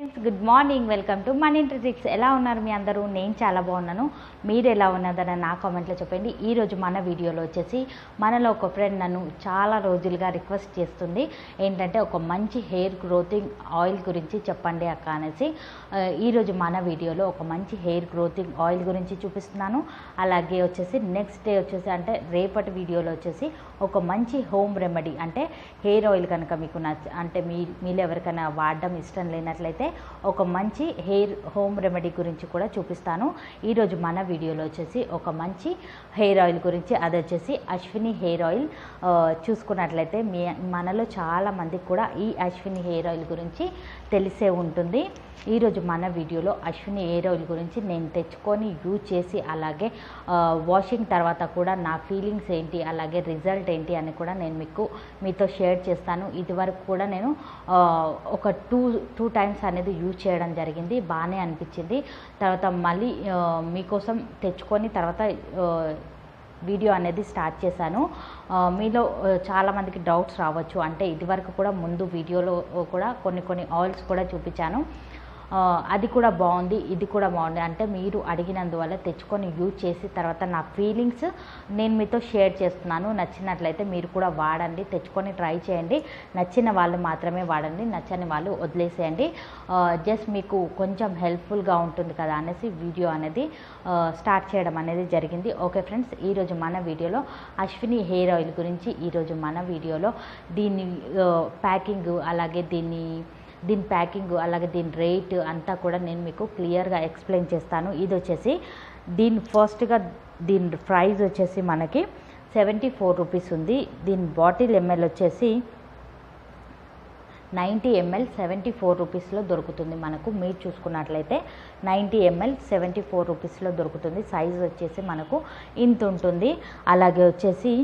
Good morning, welcome to మన ఇంటి tricks. ఎలా ఉన్నారు మీ అందరూ? నేను చాలా బాగున్నాను. మీరు ఎలా ఉన్నదని నా కామెంట్లో చెప్పండి. ఈరోజు మన వీడియోలో వచ్చేసి మనలో ఒక ఫ్రెండ్ నన్ను చాలా రోజులుగా రిక్వెస్ట్ చేస్తుంది, ఏంటంటే ఒక మంచి హెయిర్ గ్రోతింగ్ ఆయిల్ గురించి చెప్పండి అక్క అనేసి. ఈరోజు మన వీడియోలో ఒక మంచి హెయిర్ గ్రోతింగ్ ఆయిల్ గురించి చూపిస్తున్నాను. అలాగే వచ్చేసి నెక్స్ట్ డే వచ్చేసి అంటే రేపటి వీడియోలో వచ్చేసి ఒక మంచి హోమ్ రెమెడీ, అంటే హెయిర్ ఆయిల్ కనుక మీకు అంటే మీరు ఎవరికైనా వాడడం ఇష్టం లేనట్లయితే ఒక మంచి హెయిర్ హోమ్ రెమెడీ గురించి కూడా చూపిస్తాను. ఈరోజు మన వీడియోలో వచ్చేసి ఒక మంచి హెయిర్ ఆయిల్ గురించి, అది వచ్చేసి అశ్విని హెయిర్ ఆయిల్. చూసుకున్నట్లయితే మనలో చాలామందికి కూడా ఈ అశ్విని హెయిర్ ఆయిల్ గురించి తెలిసే ఉంటుంది. ఈరోజు మన వీడియోలో అశ్విని హెయిర్ ఆయిల్ గురించి నేను తెచ్చుకొని యూజ్ చేసి, అలాగే వాషింగ్ తర్వాత కూడా నా ఫీలింగ్స్ ఏంటి, అలాగే రిజల్ట్ ఏంటి అని కూడా నేను మీతో షేర్ చేస్తాను. ఇదివరకు కూడా నేను ఒక టూ టైమ్స్ అనేది యూజ్ చేయడం జరిగింది, బాగానే అనిపించింది. తర్వాత మళ్ళీ మీకోసం తెచ్చుకొని తర్వాత వీడియో అనేది స్టార్ట్ చేశాను. మీలో చాలామందికి డౌట్స్ రావచ్చు, అంటే ఇదివరకు కూడా ముందు వీడియోలో కూడా కొన్ని ఆయిల్స్ కూడా చూపించాను, అది కూడా బాగుంది, ఇది కూడా బాగుంది అంటే మీరు అడిగినందువల్ల తెచ్చుకొని యూజ్ చేసి తర్వాత నా ఫీలింగ్స్ నేను మీతో షేర్ చేస్తున్నాను. నచ్చినట్లయితే మీరు కూడా వాడండి, తెచ్చుకొని ట్రై చేయండి. నచ్చిన వాళ్ళు మాత్రమే వాడండి, నచ్చని వాళ్ళు వదిలేసేయండి. జస్ట్ మీకు కొంచెం హెల్ప్ఫుల్గా ఉంటుంది కదా అనేసి వీడియో అనేది స్టార్ట్ చేయడం అనేది జరిగింది. ఓకే ఫ్రెండ్స్, ఈరోజు మన వీడియోలో అశ్విని హెయిర్ ఆయిల్ గురించి, ఈరోజు మన వీడియోలో దీని ప్యాకింగ్, అలాగే దీని ప్యాకింగ్, అలాగే దీని రేట్ అంతా కూడా నేను మీకు క్లియర్గా ఎక్స్ప్లెయిన్ చేస్తాను. ఇది వచ్చేసి ఫస్ట్గా దీని ప్రైస్ వచ్చేసి మనకి 74 రూపీస్ ఉంది. దీని బాటిల్ ఎంఎల్ వచ్చేసి 90 ml 74 రూపీస్లో దొరుకుతుంది మనకు. మీరు చూసుకున్నట్లయితే 90 ml 74 రూపీస్లో దొరుకుతుంది. సైజ్ వచ్చేసి మనకు ఇంత ఉంటుంది. అలాగే వచ్చేసి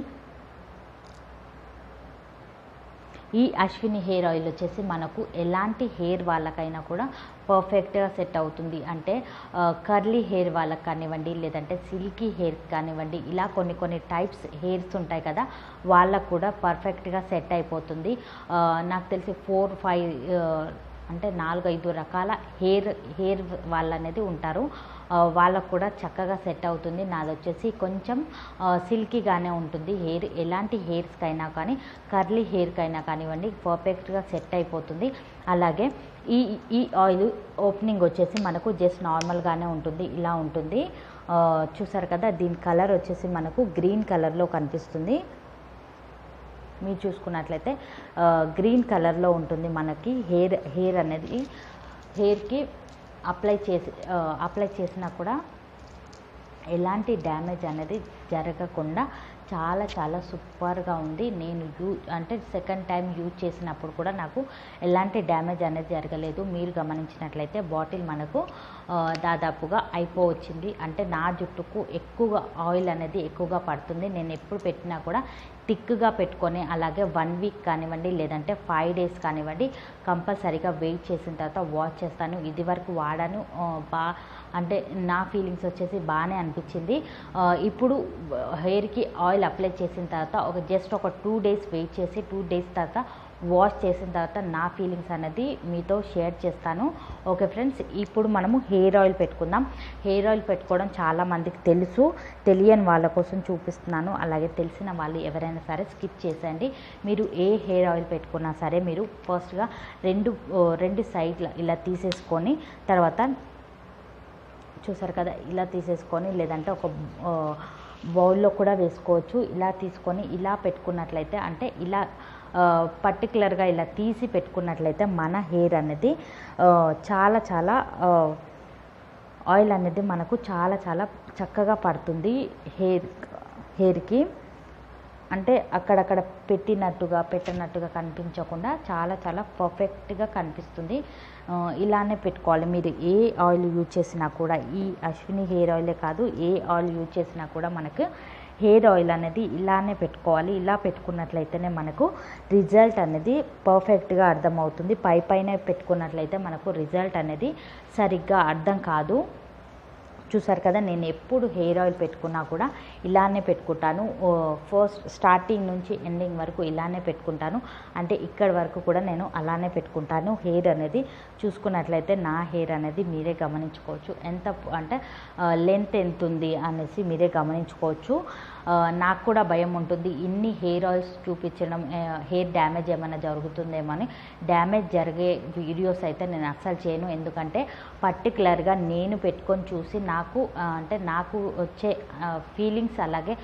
ఈ అశ్విని హెయిర్ ఆయిల్ వచ్చేసి మనకు ఎలాంటి హెయిర్ వాళ్ళకైనా కూడా పర్ఫెక్ట్గా సెట్ అవుతుంది. అంటే కర్లీ హెయిర్ వాళ్ళకి కానివ్వండి, లేదంటే సిల్కీ హెయిర్ కానివ్వండి, ఇలా కొన్ని టైప్స్ హెయిర్స్ ఉంటాయి కదా, వాళ్ళకు కూడా పర్ఫెక్ట్గా సెట్ అయిపోతుంది. నాకు తెలిసి 4-5 అంటే 4-5 రకాల హెయిర్ వాళ్ళు అనేది ఉంటారు, వాళ్ళకు కూడా చక్కగా సెట్ అవుతుంది. నాది వచ్చేసి కొంచెం సిల్కీగానే ఉంటుంది హెయిర్. ఎలాంటి హెయిర్స్కైనా కానీ, కర్లీ హెయిర్కైనా కానివ్వండి, పర్ఫెక్ట్గా సెట్ అయిపోతుంది. అలాగే ఈ ఆయిల్ ఓపెనింగ్ వచ్చేసి మనకు జస్ట్ నార్మల్గానే ఉంటుంది, ఇలా ఉంటుంది. చూసారు కదా, దీని కలర్ వచ్చేసి మనకు గ్రీన్ కలర్లో కనిపిస్తుంది. మీరు చూసుకున్నట్లయితే గ్రీన్ కలర్లో ఉంటుంది మనకి హెయిర్ అనేది. హెయిర్కి అప్లై చేసినా కూడా ఎలాంటి డ్యామేజ్ అనేది జరగకుండా చాలా సూపర్గా ఉంది. నేను అంటే సెకండ్ టైం యూజ్ చేసినప్పుడు కూడా నాకు ఎలాంటి డ్యామేజ్ అనేది జరగలేదు. మీరు గమనించినట్లయితే బాటిల్ మనకు దాదాపుగా అయిపోవచ్చింది. అంటే నా జుట్టుకు ఎక్కువగా ఆయిల్ అనేది ఎక్కువగా పడుతుంది. నేను ఎప్పుడు పెట్టినా కూడా థిక్గా పెట్టుకొని, అలాగే 1 వీక్ కానివ్వండి, లేదంటే 5 డేస్ కానివ్వండి, కంపల్సరీగా వెయిట్ చేసిన తర్వాత వాష్ చేస్తాను. ఇది వరకు వాడాను, అంటే నా ఫీలింగ్స్ వచ్చేసి బాగానే అనిపించింది. ఇప్పుడు హెయిర్కి ఆయిల్ అప్లై చేసిన తర్వాత జస్ట్ ఒక 2 డేస్ వెయిట్ చేసి 2 డేస్ తర్వాత వాష్ చేసిన తర్వాత నా ఫీలింగ్స్ అనేది మీతో షేర్ చేస్తాను. ఓకే ఫ్రెండ్స్, ఇప్పుడు మనము హెయిర్ ఆయిల్ పెట్టుకుందాం. హెయిర్ ఆయిల్ పెట్టుకోవడం చాలామందికి తెలుసు, తెలియని వాళ్ళ కోసం చూపిస్తున్నాను. అలాగే తెలిసిన వాళ్ళు ఎవరైనా సరే స్కిప్ చేసేయండి. మీరు ఏ హెయిర్ ఆయిల్ పెట్టుకున్నా సరే మీరు ఫస్ట్గా రెండు సైడ్ల ఇలా తీసేసుకొని, తర్వాత చూసారు కదా, ఇలా తీసేసుకొని, లేదంటే ఒక బౌల్లో కూడా వేసుకోవచ్చు. ఇలా తీసుకొని ఇలా పెట్టుకున్నట్లయితే, అంటే ఇలా పర్టికులర్గా ఇలా తీసి పెట్టుకున్నట్లయితే మన హెయిర్ అనేది చాలా ఆయిల్ అనేది మనకు చాలా చక్కగా పడుతుంది హెయిర్కి. అంటే అక్కడక్కడ పెట్టినట్టుగా కనిపించకుండా చాలా పర్ఫెక్ట్గా కనిపిస్తుంది. ఇలానే పెట్టుకోవాలి. మీరు ఏ ఆయిల్ యూజ్ చేసినా కూడా, ఈ అశ్విని హెయిర్ ఆయిలే కాదు, ఏ ఆయిల్ యూజ్ చేసినా కూడా మనకు హెయిర్ ఆయిల్ అనేది ఇలానే పెట్టుకోవాలి. ఇలా పెట్టుకున్నట్లయితేనే మనకు రిజల్ట్ అనేది పర్ఫెక్ట్గా అర్థమవుతుంది. పైనే పెట్టుకున్నట్లయితే మనకు రిజల్ట్ అనేది సరిగ్గా అర్థం కాదు. చూసారు కదా, నేను ఎప్పుడు హెయిర్ ఆయిల్ పెట్టుకున్నా కూడా ఇలానే పెట్టుకుంటాను. ఫస్ట్ స్టార్టింగ్ నుంచి ఎండింగ్ వరకు ఇలానే పెట్టుకుంటాను. అంటే ఇక్కడ వరకు కూడా నేను అలానే పెట్టుకుంటాను. హెయిర్ అనేది చూసుకున్నట్లయితే నా హెయిర్ అనేది మీరే గమనించుకోవచ్చు, ఎంత అంటే లెంత్ ఎంత ఉంది అనేసి మీరే గమనించుకోవచ్చు. నాకు కూడా భయం ఉంటుంది, ఇన్ని హెయిర్ ఆయిల్స్ చూపించడం హెయిర్ డ్యామేజ్ ఏమైనా జరుగుతుందేమో అని. డ్యామేజ్ జరిగే వీడియోస్ అయితే నేను అస్సలు చేయను. ఎందుకంటే పర్టికులర్గా నేను పెట్టుకొని చూసి నాకు వచ్చే ఫీలింగ్స్ అలాగే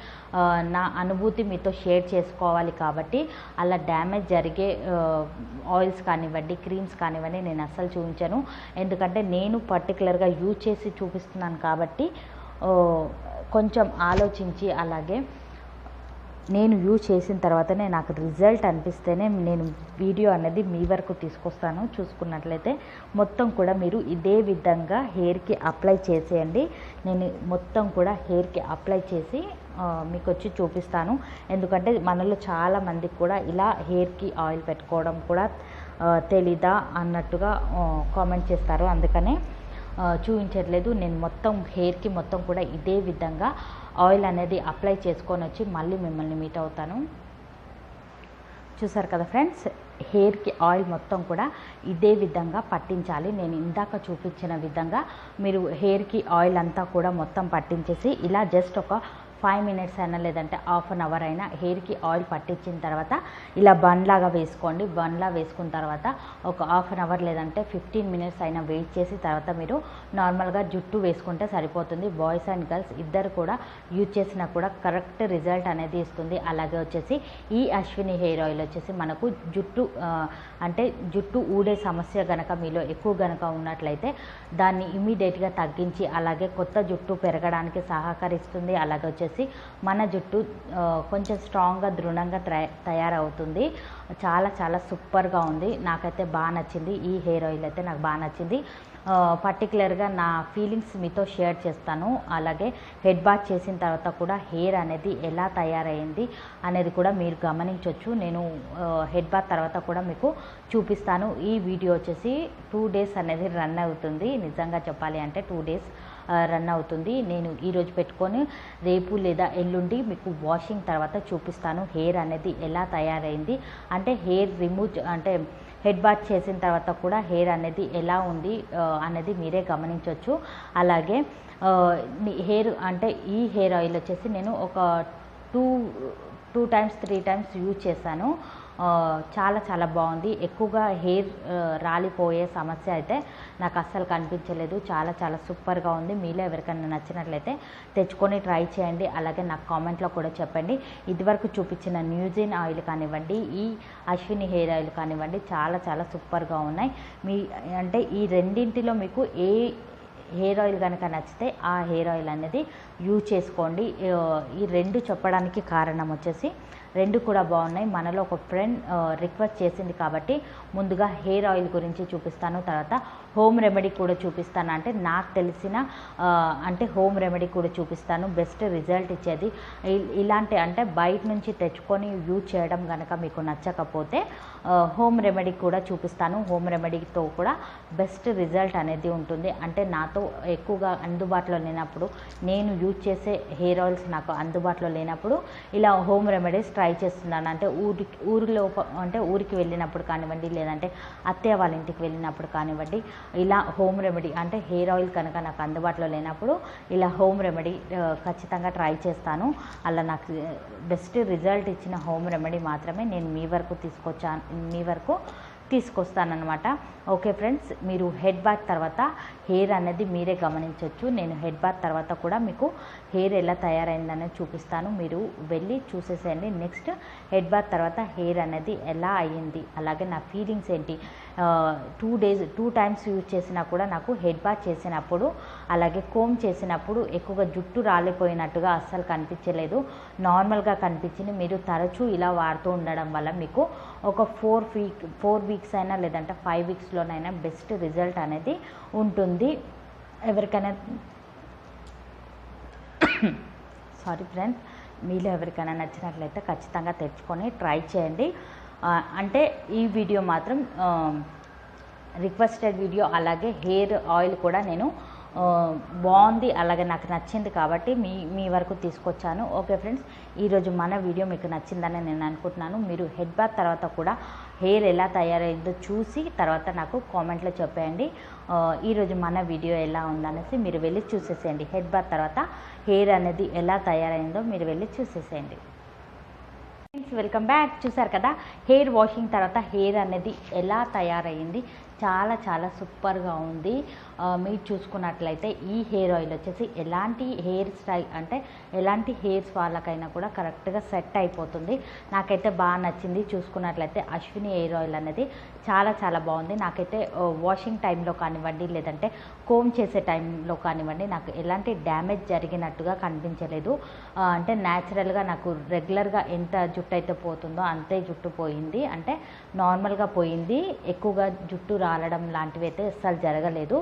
నా అనుభూతి మీతో షేర్ చేసుకోవాలి కాబట్టి అలా డ్యామేజ్ జరిగే ఆయిల్స్ కానివ్వండి, క్రీమ్స్ కానివ్వండి నేను అస్సలు చూపించను. ఎందుకంటే నేను పర్టికులర్గా యూజ్ చేసి చూపిస్తున్నాను కాబట్టి కొంచెం ఆలోచించి, అలాగే నేను యూజ్ చేసిన తర్వాతనే నాకు రిజల్ట్ అనిపిస్తేనే నేను వీడియో అనేది మీ వరకు తీసుకొస్తాను. చూసుకున్నట్లయితే మొత్తం కూడా మీరు ఇదే విధంగా హెయిర్కి అప్లై చేసేయండి. నేను మొత్తం కూడా హెయిర్కి అప్లై చేసి మీకు వచ్చి చూపిస్తాను. ఎందుకంటే మనలో చాలామందికి కూడా ఇలా హెయిర్కి ఆయిల్ పెట్టుకోవడం కూడా తెలీదా అన్నట్టుగా కామెంట్ చేస్తారు. అందుకనే చూపించట్లేదు. నేను మొత్తం హెయిర్కి మొత్తం కూడా ఇదే విధంగా ఆయిల్ అనేది అప్లై చేసుకొని వచ్చి మళ్ళీ మిమ్మల్ని మీట్ అవుతాను. చూసారు కదా ఫ్రెండ్స్, హెయిర్కి ఆయిల్ మొత్తం కూడా ఇదే విధంగా పట్టించాలి. నేను ఇందాక చూపించిన విధంగా మీరు హెయిర్కి ఆయిల్ అంతా కూడా మొత్తం పట్టించేసి ఇలా జస్ట్ ఒక 5 minutes అయినా లేదంటే హాఫ్ అన్ అవర్ అయినా హెయిర్కి ఆయిల్ పట్టించిన తర్వాత ఇలా బండ్లాగా వేసుకోండి. బండ్లా వేసుకున్న తర్వాత ఒక హాఫ్ అన్ అవర్ లేదంటే 15 minutes అయినా వెయిట్ చేసి తర్వాత మీరు నార్మల్గా జుట్టు వేసుకుంటే సరిపోతుంది. బాయ్స్ అండ్ గర్ల్స్ ఇద్దరు కూడా యూజ్ చేసినా కూడా కరెక్ట్ రిజల్ట్ అనేది ఇస్తుంది. అలాగే వచ్చేసి ఈ అశ్విని హెయిర్ ఆయిల్ వచ్చేసి మనకు జుట్టు ఊడే సమస్య గనక మీలో ఎక్కువ గనక ఉన్నట్లయితే దాన్ని ఇమీడియట్గా తగ్గించి అలాగే కొత్త జుట్టు పెరగడానికి సహకరిస్తుంది. అలాగే వచ్చేసి మన జుట్టు కొంచెం స్ట్రాంగ్గా దృఢంగా తయారవుతుంది. చాలా చాలా సూపర్గా ఉంది. నాకైతే బాగా నచ్చింది. ఈ హెయిర్ ఆయిల్ అయితే నాకు బాగా నచ్చింది. పర్టికులర్గా నా ఫీలింగ్స్ మీతో షేర్ చేస్తాను. అలాగే హెడ్ బాత్ చేసిన తర్వాత కూడా హెయిర్ అనేది ఎలా తయారైంది అనేది కూడా మీరు గమనించవచ్చు. నేను హెడ్ బాత్ తర్వాత కూడా మీకు చూపిస్తాను. ఈ వీడియో వచ్చేసి 2 days అనేది రన్ అవుతుంది. నిజంగా చెప్పాలి అంటే 2 days రన్ అవుతుంది. నేను ఈరోజు పెట్టుకొని రేపు లేదా ఎల్లుండి మీకు వాషింగ్ తర్వాత చూపిస్తాను హెయిర్ అనేది ఎలా తయారైంది. అంటే హెయిర్ రిమూవ్ అంటే హెడ్ బాత్ చేసిన తర్వాత కూడా హెయిర్ అనేది ఎలా ఉంది అనేది మీరే గమనించవచ్చు. అలాగే హెయిర్ అంటే ఈ హెయిర్ ఆయిల్ వచ్చేసి నేను ఒక 2 times 3 times యూజ్ చేశాను. చాలా చాలా బాగుంది. ఎక్కువగా హెయిర్ రాలిపోయే సమస్య అయితే నాకు అస్సలు కనిపించలేదు. చాలా చాలా సూపర్గా ఉంది. మీలో ఎవరికైనా నచ్చినట్లయితే తెచ్చుకొని ట్రై చేయండి. అలాగే నాకు కామెంట్లో కూడా చెప్పండి. ఇదివరకు చూపించిన న్యూజిన్ ఆయిల్ కానివ్వండి, ఈ అశ్విని హెయిర్ ఆయిల్ కానివ్వండి చాలా చాలా సూపర్గా ఉన్నాయి. అంటే ఈ రెండింటిలో మీకు ఏ హెయిర్ ఆయిల్ కనుక నచ్చితే ఆ హెయిర్ ఆయిల్ అనేది యూజ్ చేసుకోండి. ఈ రెండు చెప్పడానికి కారణం వచ్చేసి రెండు కూడా బాగున్నాయి. మనలో ఒక ఫ్రెండ్ రిక్వెస్ట్ చేసింది కాబట్టి ముందుగా హెయిర్ ఆయిల్ గురించి చూపిస్తాను, తర్వాత హోమ్ రెమెడీ కూడా చూపిస్తాను. అంటే నాకు తెలిసిన హోమ్ రెమెడీ కూడా చూపిస్తాను, బెస్ట్ రిజల్ట్ ఇచ్చేది. ఇలాంటి అంటే బయట నుంచి తెచ్చుకొని యూజ్ చేయడం కనుక మీకు నచ్చకపోతే హోమ్ రెమెడీ కూడా చూపిస్తాను. హోమ్ రెమెడీతో కూడా బెస్ట్ రిజల్ట్ అనేది ఉంటుంది. అంటే నాతో ఎక్కువగా అందుబాటులో లేనప్పుడు, నేను యూజ్ చేసే హెయిర్ ఆయిల్స్ నాకు అందుబాటులో లేనప్పుడు ఇలా హోమ్ రెమెడీస్ ట్రై చేస్తున్నాను. అంటే ఊరికి వెళ్ళినప్పుడు కానివ్వండి, లేదంటే అత్తయ్య వాళ్ళ ఇంటికి వెళ్ళినప్పుడు కానివ్వండి, ఇలా హోమ్ రెమెడీ అంటే హెయిర్ ఆయిల్ కనుక నాకు అందుబాటులో లేనప్పుడు ఇలా హోమ్ రెమెడీ ఖచ్చితంగా ట్రై చేస్తాను. అలా నాకు బెస్ట్ రిజల్ట్ ఇచ్చిన హోమ్ రెమెడీ మాత్రమే నేను మీ వరకు తీసుకొస్తానన్నమాట. ఓకే ఫ్రెండ్స్, మీరు హెడ్ బాత్ తర్వాత హెయిర్ అనేది మీరే గమనించవచ్చు. నేను హెడ్ బాత్ తర్వాత కూడా మీకు హెయిర్ ఎలా తయారైందనేది చూపిస్తాను. మీరు వెళ్ళి చూసేసేయండి. నెక్స్ట్ హెడ్ బాత్ తర్వాత హెయిర్ అనేది ఎలా అయ్యింది, అలాగే నా ఫీలింగ్స్ ఏంటి. 2 times యూజ్ చేసినా కూడా నాకు హెడ్ బాత్ చేసినప్పుడు అలాగే కోమ్ చేసినప్పుడు ఎక్కువగా జుట్టు రాలిపోయినట్టుగా అస్సలు కనిపించలేదు, నార్మల్గా కనిపించింది. మీరు తరచూ ఇలా వాడుతూ ఉండడం వల్ల మీకు ఒక 4 weeks అయినా లేదంటే 5 weeksలోనైనా బెస్ట్ రిజల్ట్ అనేది ఉంటుంది. ఎవరికైనా సారీ ఫ్రెండ్స్, మీలో ఎవరికైనా నచ్చినట్లయితే ఖచ్చితంగా తెచ్చుకొని ట్రై చేయండి. అంటే ఈ వీడియో మాత్రం రిక్వెస్టెడ్ వీడియో. అలాగే హెయిర్ ఆయిల్ కూడా నేను బాగుంది, అలాగే నాకు నచ్చింది కాబట్టి మీ వరకు తీసుకొచ్చాను. ఓకే ఫ్రెండ్స్, ఈరోజు మన వీడియో మీకు నచ్చిందని నేను అనుకుంటున్నాను. మీరు హెడ్ బాత్ తర్వాత కూడా హెయిర్ ఎలా తయారైందో చూసి తర్వాత నాకు కామెంట్లో చెప్పేయండి. ఈరోజు మన వీడియో ఎలా ఉందనేసి మీరు వెళ్ళి చూసేసేయండి. హెడ్ బాత్ తర్వాత హెయిర్ అనేది ఎలా తయారైందో మీరు వెళ్ళి చూసేసేయండి. Welcome back. చూసారు కదా, హెయిర్ వాషింగ్ తర్వాత హెయిర్ అనేది ఎలా తయారైంది, చాలా చాలా సూపర్గా ఉంది. మీరు చూసుకున్నట్లయితే ఈ హెయిర్ ఆయిల్ వచ్చేసి ఎలాంటి హెయిర్ స్టైల్ అంటే ఎలాంటి హెయిర్స్ వాళ్ళకైనా కూడా కరెక్ట్గా సెట్ అయిపోతుంది. నాకైతే బాగా నచ్చింది. చూసుకున్నట్లయితే అశ్విని హెయిర్ ఆయిల్ అనేది చాలా చాలా బాగుంది. నాకైతే వాషింగ్ టైంలో కానివ్వండి, లేదంటే కోమ్ చేసే టైంలో కానివ్వండి, నాకు ఎలాంటి డ్యామేజ్ జరిగినట్టుగా కనిపించలేదు. అంటే న్యాచురల్గా నాకు రెగ్యులర్గా ఎంత జుట్టు అయితే పోతుందో అంతే జుట్టు పోయింది. అంటే నార్మల్గా పోయింది, ఎక్కువగా జుట్టు రాలడం లాంటివి అయితే అస్సలు జరగలేదు.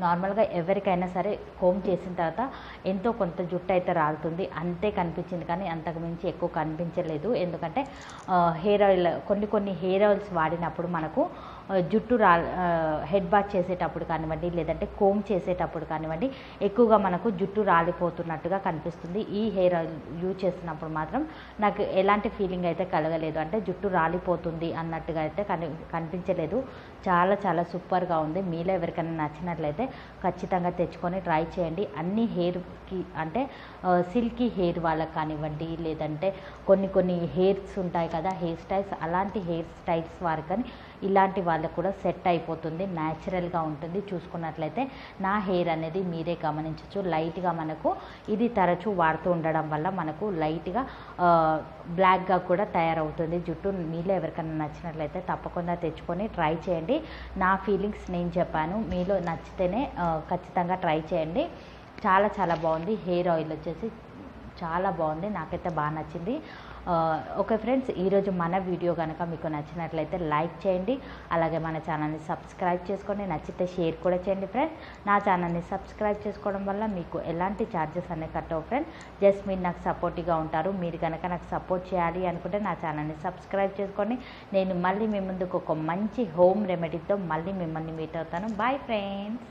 నార్మల్గా ఎవరికైనా సరే కోమ్ చేసిన తర్వాత ఎంతో కొంత జుట్టు అయితే రాలుతుంది అంతే కనిపించింది, కానీ అంతకు మించి ఎక్కువ కనిపించలేదు. ఎందుకంటే హెయిర్ ఆయిల్ కొన్ని హెయిర్ ఆయిల్స్ వాడినప్పుడు మనకు జుట్టు హెడ్ బాత్ చేసేటప్పుడు కానివ్వండి, లేదంటే కోమ్ చేసేటప్పుడు కానివ్వండి, ఎక్కువగా మనకు జుట్టు రాలిపోతున్నట్టుగా కనిపిస్తుంది. ఈ హెయిర్ ఆయిల్ యూజ్ చేసినప్పుడు మాత్రం నాకు ఎలాంటి ఫీలింగ్ అయితే కలగలేదు. అంటే జుట్టు రాలిపోతుంది అన్నట్టుగా అయితే కనిపించలేదు. చాలా చాలా సూపర్గా ఉంది. మీలో ఎవరికైనా నచ్చినట్లయితే ఖచ్చితంగా తెచ్చుకొని ట్రై చేయండి. అన్ని హెయిర్కి అంటే సిల్కీ హెయిర్ వాళ్ళకి కానివ్వండి, లేదంటే కొన్ని హెయిర్స్ ఉంటాయి కదా, హెయిర్ స్టైల్స్, అలాంటి హెయిర్ స్టైల్స్ వారికి కానీ ఇలాంటి వాళ్ళకు కూడా సెట్ అయిపోతుంది, న్యాచురల్గా ఉంటుంది. చూసుకున్నట్లయితే నా హెయిర్ అనేది మీరే గమనించవచ్చు. లైట్గా మనకు ఇది తరచూ వాడుతూ ఉండడం వల్ల మనకు లైట్గా బ్లాక్గా కూడా తయారవుతుంది జుట్టు. మీలో ఎవరికైనా నచ్చినట్లయితే తప్పకుండా తెచ్చుకొని ట్రై చేయండి. నా ఫీలింగ్స్ నేను చెప్పాను, మీలో నచ్చితేనే ఖచ్చితంగా ట్రై చేయండి. చాలా చాలా బాగుంది. హెయిర్ ఆయిల్ వచ్చేసి చాలా బాగుంది, నాకైతే బాగా నచ్చింది. ఓకే ఫ్రెండ్స్, ఈరోజు మన వీడియో కనుక మీకు నచ్చినట్లయితే లైక్ చేయండి, అలాగే మన ఛానల్ని సబ్స్క్రైబ్ చేసుకోండి. నచ్చితే షేర్ కూడా చేయండి ఫ్రెండ్స్. నా ఛానల్ని సబ్స్క్రైబ్ చేసుకోవడం వల్ల మీకు ఎలాంటి ఛార్జెస్ అనేవి కట్టవు ఫ్రెండ్స్. జస్ట్ మీరు నాకు సపోర్టివ్గా ఉంటారు. మీరు కనుక నాకు సపోర్ట్ చేయాలి అనుకుంటే నా ఛానల్ని సబ్స్క్రైబ్ చేసుకోండి. నేను మళ్ళీ మీ ముందుకు ఒక మంచి హోమ్ రెమెడీతో మళ్ళీ మిమ్మల్ని మీట్ అవుతాను. Bye friends.